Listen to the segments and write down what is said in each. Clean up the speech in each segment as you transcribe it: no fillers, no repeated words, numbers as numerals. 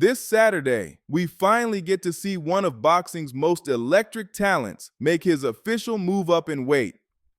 This Saturday, we finally get to see one of boxing's most electric talents make his official move up in weight.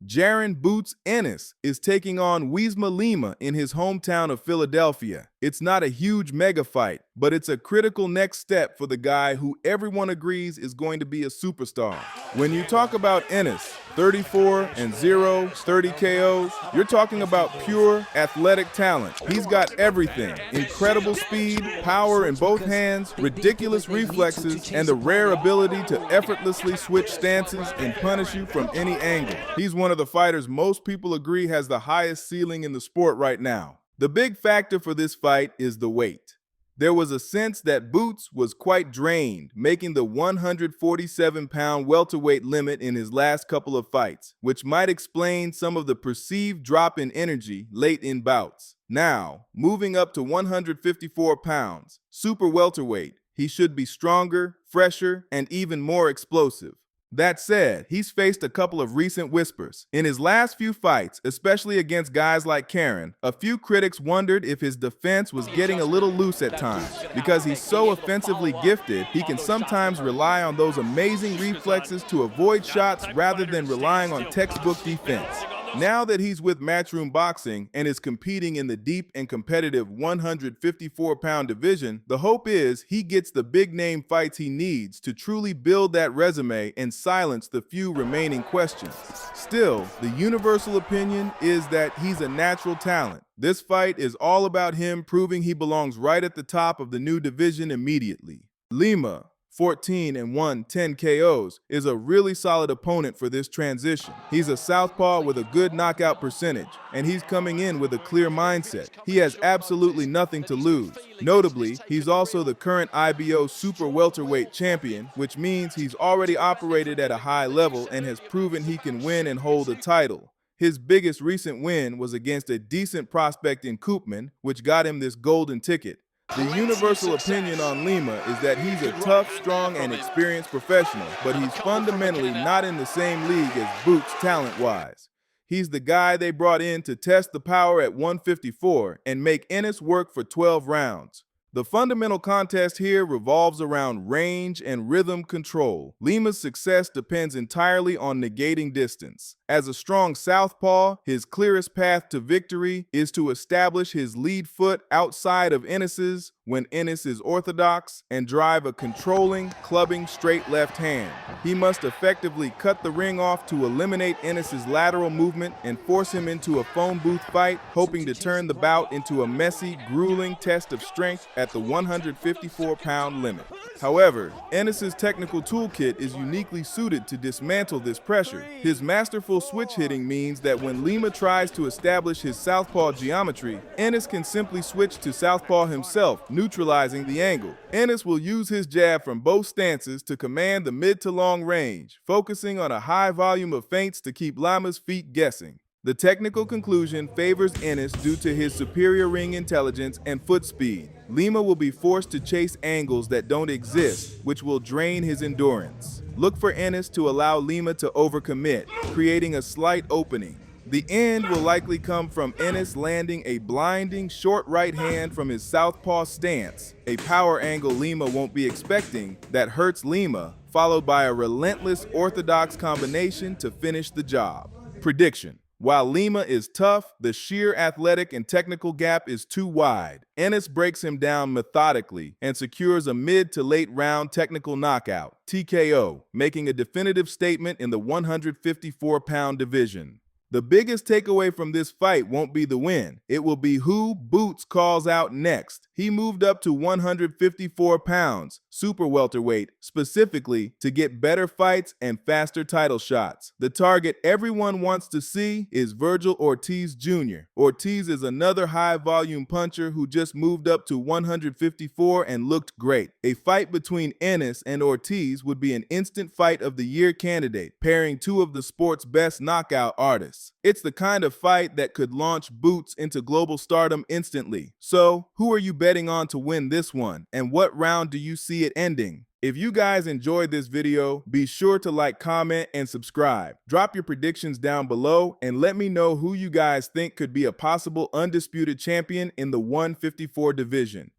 Jaron "Boots" Ennis is taking on Uisma Lima in his hometown of Philadelphia. It's not a huge mega fight, but it's a critical next step for the guy who everyone agrees is going to be a superstar. When you talk about Ennis, 34-0, 30 KOs, you're talking about pure athletic talent. He's got everything: incredible speed, power in both hands, ridiculous reflexes, and the rare ability to effortlessly switch stances and punish you from any angle. He's one of the fighters most people agree has the highest ceiling in the sport right now. The big factor for this fight is the weight. There was a sense that Boots was quite drained, making the 147-pound welterweight limit in his last couple of fights, which might explain some of the perceived drop in energy late in bouts. Now, moving up to 154 pounds, super welterweight, he should be stronger, fresher, and even more explosive. That said, he's faced a couple of recent whispers. In his last few fights, especially against guys like Karen, a few critics wondered if his defense was getting a little loose at times. Because he's so offensively gifted, he can sometimes rely on those amazing reflexes to avoid shots rather than relying on textbook defense. Now that he's with Matchroom Boxing and is competing in the deep and competitive 154-pound division, the hope is he gets the big-name fights he needs to truly build that resume and silence the few remaining questions. Still, the universal opinion is that he's a natural talent. This fight is all about him proving he belongs right at the top of the new division immediately. Lima, 14-1, 10 KOs, is a really solid opponent for this transition. He's a southpaw with a good knockout percentage, and he's coming in with a clear mindset. He has absolutely nothing to lose. Notably, he's also the current IBO Super-Welterweight champion, which means he's already operated at a high level and has proven he can win and hold a title. His biggest recent win was against a decent prospect in Koopman, which got him this golden ticket. The universal opinion on Lima is that he's a tough, strong, and experienced professional, but he's fundamentally not in the same league as Boots talent-wise. He's the guy they brought in to test the power at 154 and make Ennis work for 12 rounds. The fundamental contest here revolves around range and rhythm control. Lima's success depends entirely on negating distance. As a strong southpaw, his clearest path to victory is to establish his lead foot outside of Ennis's when Ennis is orthodox and drive a controlling, clubbing straight left hand. He must effectively cut the ring off to eliminate Ennis's lateral movement and force him into a phone booth fight, hoping to turn the bout into a messy, grueling test of strength at the 154-pound limit. However, Ennis's technical toolkit is uniquely suited to dismantle this pressure. His masterful switch hitting means that when Lima tries to establish his southpaw geometry, Ennis can simply switch to southpaw himself, neutralizing the angle. Ennis will use his jab from both stances to command the mid to long range, focusing on a high volume of feints to keep Lima's feet guessing. The technical conclusion favors Ennis due to his superior ring intelligence and foot speed. Lima will be forced to chase angles that don't exist, which will drain his endurance. Look for Ennis to allow Lima to overcommit, creating a slight opening. The end will likely come from Ennis landing a blinding short right hand from his southpaw stance, a power angle Lima won't be expecting that hurts Lima, followed by a relentless orthodox combination to finish the job. Prediction: while Lima is tough, the sheer athletic and technical gap is too wide. Ennis breaks him down methodically and secures a mid to late round technical knockout, TKO, making a definitive statement in the 154-pound division. The biggest takeaway from this fight won't be the win. It will be who Boots calls out next. He moved up to 154 pounds, super welterweight, specifically to get better fights and faster title shots. The target everyone wants to see is Vergil Ortiz Jr. Ortiz is another high-volume puncher who just moved up to 154 and looked great. A fight between Ennis and Ortiz would be an instant fight of the year candidate, pairing two of the sport's best knockout artists. It's the kind of fight that could launch Boots into global stardom instantly. So, who are you betting on to win this one? And what round do you see it ending? If you guys enjoyed this video, be sure to like, comment, and subscribe. Drop your predictions down below and let me know who you guys think could be a possible undisputed champion in the 154 division.